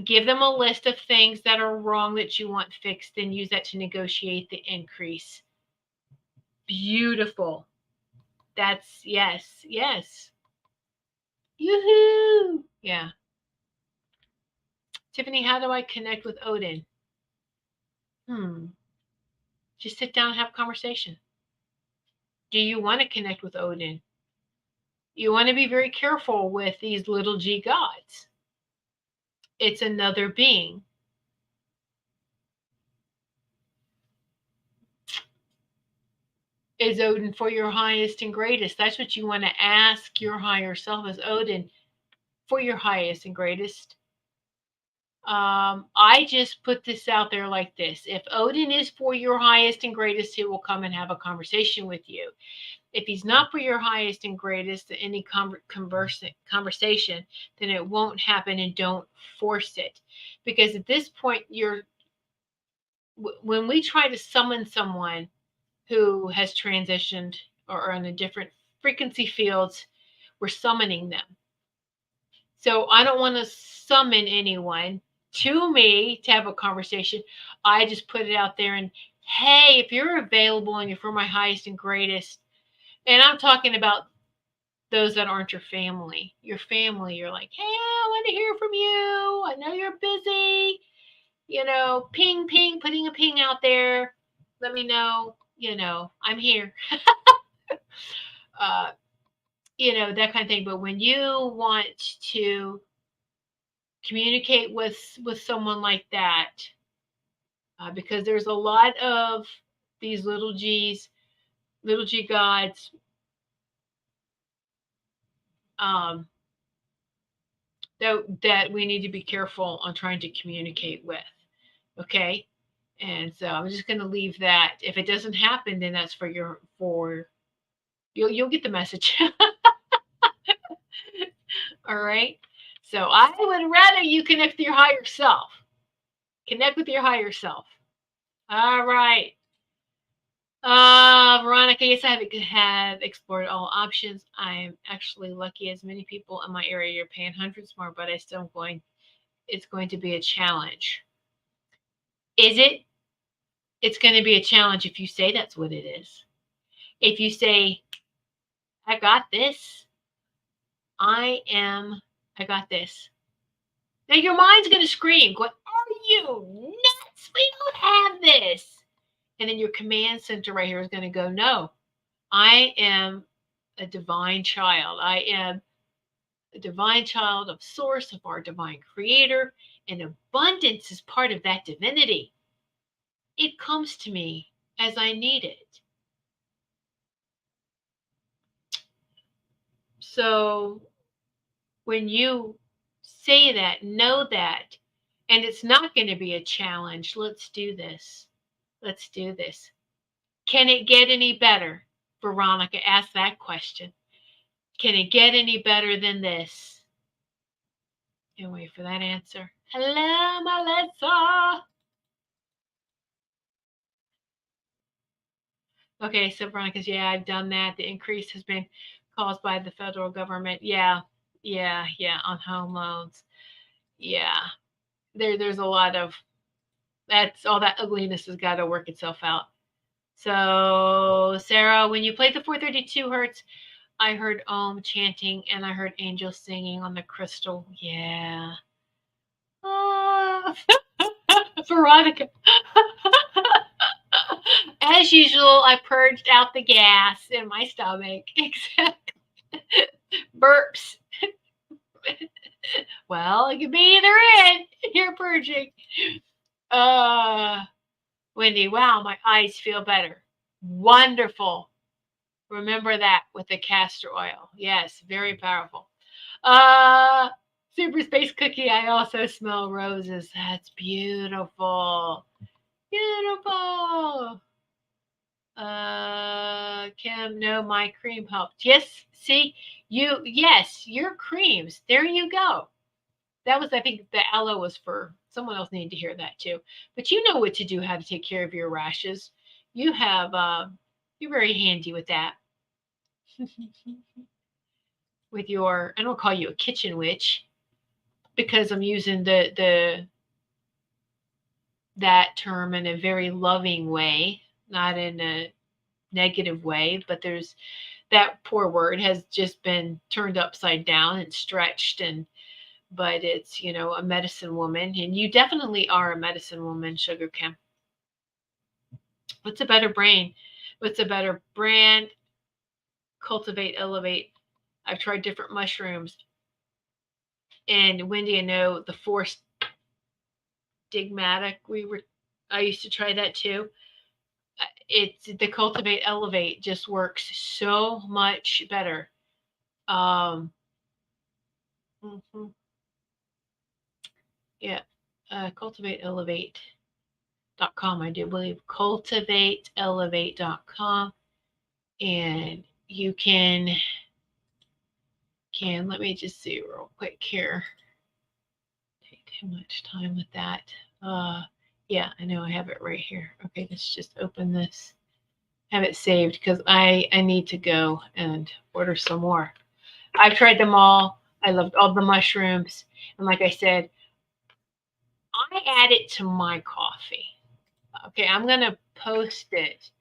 give them a list of things that are wrong that you want fixed, and use that to negotiate the increase. Beautiful. That's yes, yes. Yoo-hoo! Yeah. Tiffany, how do I connect with Odin? Just sit down and have a conversation. Do you want to connect with Odin? You want to be very careful with these little g gods. It's another being. Is Odin for your highest and greatest? That's what you want to ask your higher self. Is Odin for your highest and greatest? I just put this out there like this. If Odin is for your highest and greatest, he will come and have a conversation with you. If he's not for your highest and greatest, any conversation, then it won't happen, and don't force it. Because at this point, when we try to summon someone who has transitioned or are in a different frequency fields, we're summoning them. So I don't want to summon anyone to me to have a conversation. I just put it out there, and hey, if you're available and you're for my highest and greatest, and I'm talking about those that aren't your family. Your family, you're like, hey, I want to hear from you. I know you're busy. Ping, ping, putting a ping out there. Let me know. I'm here. uh, that kind of thing. But when you want to communicate with someone like that, because there's a lot of these little g gods, that we need to be careful on trying to communicate with. Okay. And so I'm just going to leave that. If it doesn't happen, then that's for you'll get the message. All right. So I would rather you connect with your higher self. Connect with your higher self. All right. Veronica, yes, I have explored all options. I'm actually lucky, as many people in my area are paying hundreds more, but it's going to be a challenge. Is it? It's going to be a challenge if you say that's what it is. If you say, I got this, I got this. Now your mind's going to scream, going, are you nuts? We don't have this. And then your command center right here is going to go, no, I am a divine child. I am a divine child of source, of our divine creator, and abundance is part of that divinity. It comes to me as I need it. So when you say that, know that, and it's not going to be a challenge. Let's do this. Let's do this. Can it get any better? Veronica asked that question. Can it get any better than this? And wait for that answer. Hello, Melissa. Okay, so Veronica's, yeah, I've done that. The increase has been caused by the federal government. Yeah, yeah, on home loans. Yeah, there's a lot of that's all that ugliness has got to work itself out. So Sarah, when you played the 432 hertz, I heard Om chanting and I heard angels singing on the crystal. Yeah. Ah. Veronica. As usual, I purged out the gas in my stomach, except burps. Well, it could be either end. You're purging. Uh, Wendy, wow, my eyes feel better. Wonderful. Remember that with the castor oil. Yes, very powerful. Uh, Super Space Cookie, I also smell roses. That's beautiful. Beautiful. Kim, no, my cream helped. Yes, see, yes, your creams. There you go. That was, I think, the aloe was for someone else needed to hear that too. But you know what to do, how to take care of your rashes. You have, you're very handy with that. With your, I don't call you a kitchen witch because I'm using the that term in a very loving way, not in a negative way, but there's that poor word has just been turned upside down and stretched, and but it's, a medicine woman, and you definitely are a medicine woman, Sugar Kim. What's a better brain? What's a better brand? Cultivate, elevate. I've tried different mushrooms, and Wendy, I know the forced stigmatic. I used to try that too. It's the cultivate, elevate just works so much better. Um, mhm. Yeah, cultivateelevate.com, I do believe. Cultivateelevate.com. And you can let me just see real quick here. Take too much time with that. Yeah, I know I have it right here. Okay, let's just open this. Have it saved because I need to go and order some more. I've tried them all. I loved all the mushrooms. And like I said, I add it to my coffee. Okay, I'm going to post it.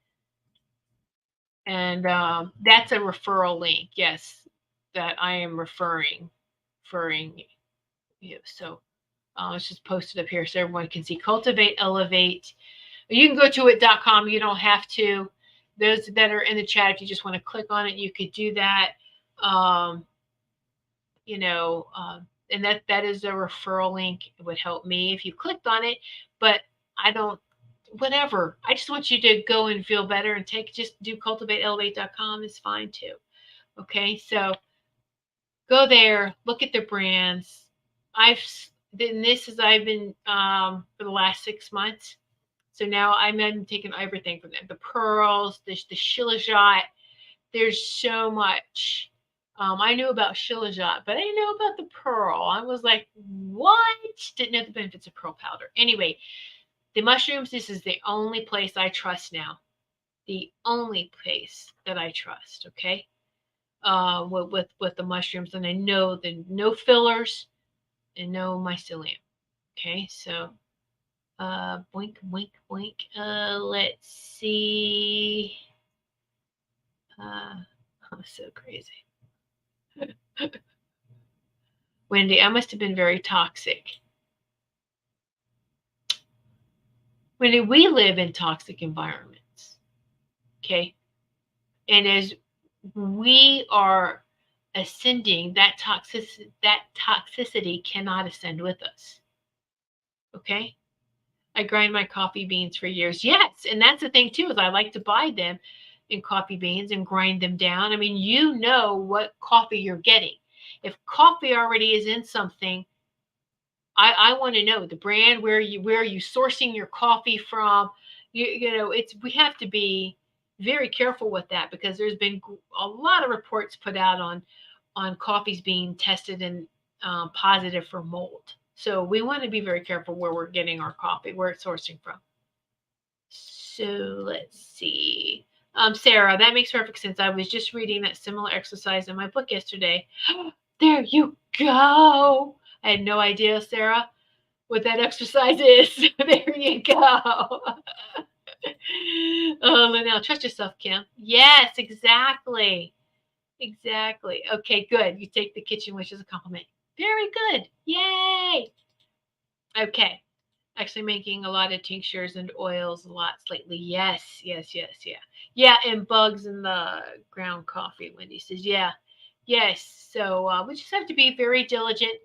And that's a referral link, yes, that I am referring you. So let's just post it up here so everyone can see. Cultivate, elevate. You can go to it.com. You don't have to. Those that are in the chat, if you just want to click on it, you could do that. Um, you know, and that is a referral link. It would help me if you clicked on it, but I don't. Whatever. I just want you to go and feel better and just do cultivateelevate.com is fine too. Okay, so go there, look at the brands. I've done this as I've been for the last 6 months. So now I'm taking everything from them. The pearls, the shilajit. There's so much. I knew about shilajit, but I didn't know about the pearl. I was like, what? Didn't know the benefits of pearl powder. Anyway, the mushrooms, this is the only place I trust now. The only place that I trust, okay? With the mushrooms, and I know the no fillers and no mycelium. Okay, so boink, boink, boink. Let's see. I'm so crazy. Wendy, I must have been very toxic. Wendy, we live in toxic environments. Okay. And as we are ascending, that toxicity cannot ascend with us. Okay. I grind my coffee beans for years. Yes, and that's the thing too, is I like to buy them in coffee beans and grind them down. I mean, you know what coffee you're getting. If coffee already is in something, I want to know the brand, where are you sourcing your coffee from. We have to be very careful with that because there's been a lot of reports put out on coffees being tested and positive for mold. So we want to be very careful where we're getting our coffee, where it's sourcing from. So let's see. Sarah, that makes perfect sense. I was just reading that similar exercise in my book yesterday. There you go. I had no idea, Sarah, what that exercise is. There you go. Oh, Linnell, trust yourself, Kim. Yes, exactly. Exactly. Okay, good. You take the kitchen wish as a compliment. Very good. Yay. Okay. Actually making a lot of tinctures and oils lots lately. Yes, yes, yes, yeah. Yeah, and bugs in the ground coffee, Wendy says. Yeah. Yes. So we just have to be very diligent.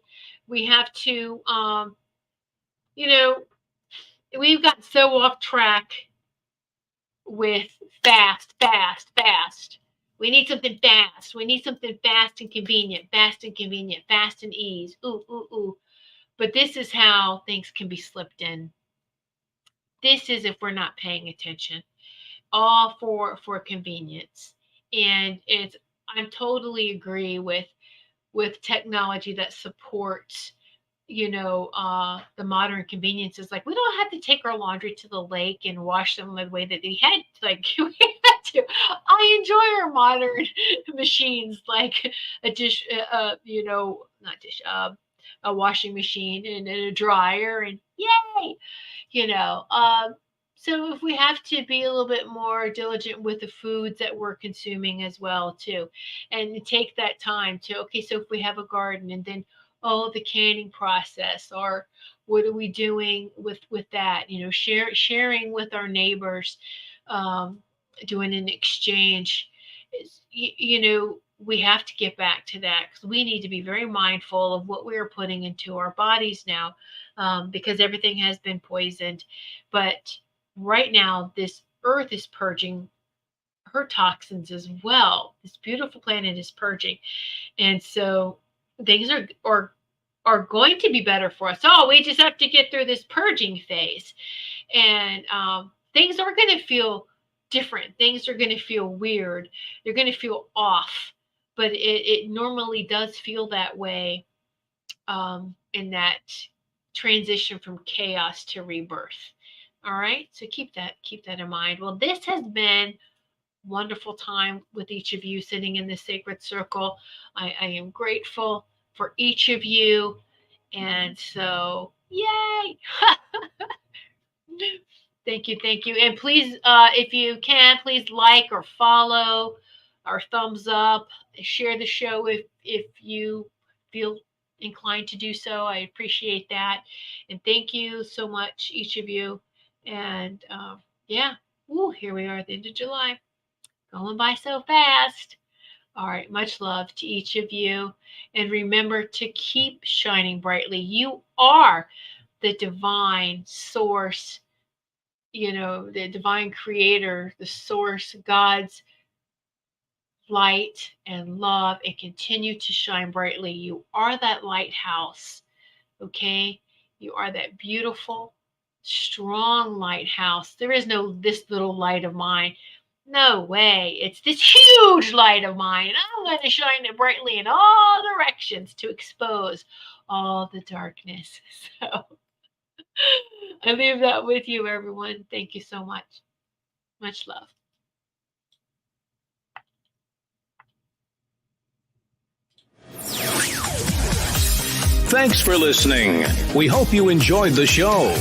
We have to, you know, we've got so off track with fast, fast, fast. We need something fast. We need something fast and convenient, fast and convenient, fast and ease. Ooh, ooh, ooh. But this is how things can be slipped in. This is if we're not paying attention, all for convenience. And it's I'm totally agree with technology that supports the modern conveniences. Like we don't have to take our laundry to the lake and wash them the way that we had we had to. I enjoy our modern machines, like a dish, not dish, a washing machine and a dryer, and yay, you know. So if we have to be a little bit more diligent with the foods that we're consuming as well too, and take that time to, okay, so if we have a garden and then the canning process, or what are we doing with that, sharing with our neighbors, doing an exchange is, we have to get back to that, because we need to be very mindful of what we are putting into our bodies now, because everything has been poisoned. But right now this earth is purging her toxins as well. This beautiful planet is purging, and so things are going to be better for us. Oh, we just have to get through this purging phase, and things are going to feel different. Things are going to feel weird. They're going to feel off, but it normally does feel that way, in that transition from chaos to rebirth. All right, so keep that in mind. Well, this has been wonderful time with each of you sitting in this sacred circle. I am grateful for each of you. And so, yay! Thank you, thank you. And please, if you can, please like or follow or thumbs up. Share the show if you feel inclined to do so. I appreciate that. And thank you so much, each of you. And yeah, here we are at the end of July. Going by so fast. All right, much love to each of you. And remember to keep shining brightly. You are the divine source, the divine creator, the source, God's light and love, and continue to shine brightly. You are that lighthouse, okay? You are that beautiful, strong lighthouse. There is no this little light of mine. No way. It's this huge light of mine, and I'm going to shine it brightly in all directions to expose all the darkness. So I leave that with you, everyone. Thank you so much. Much love. Thanks for listening. We hope you enjoyed the show.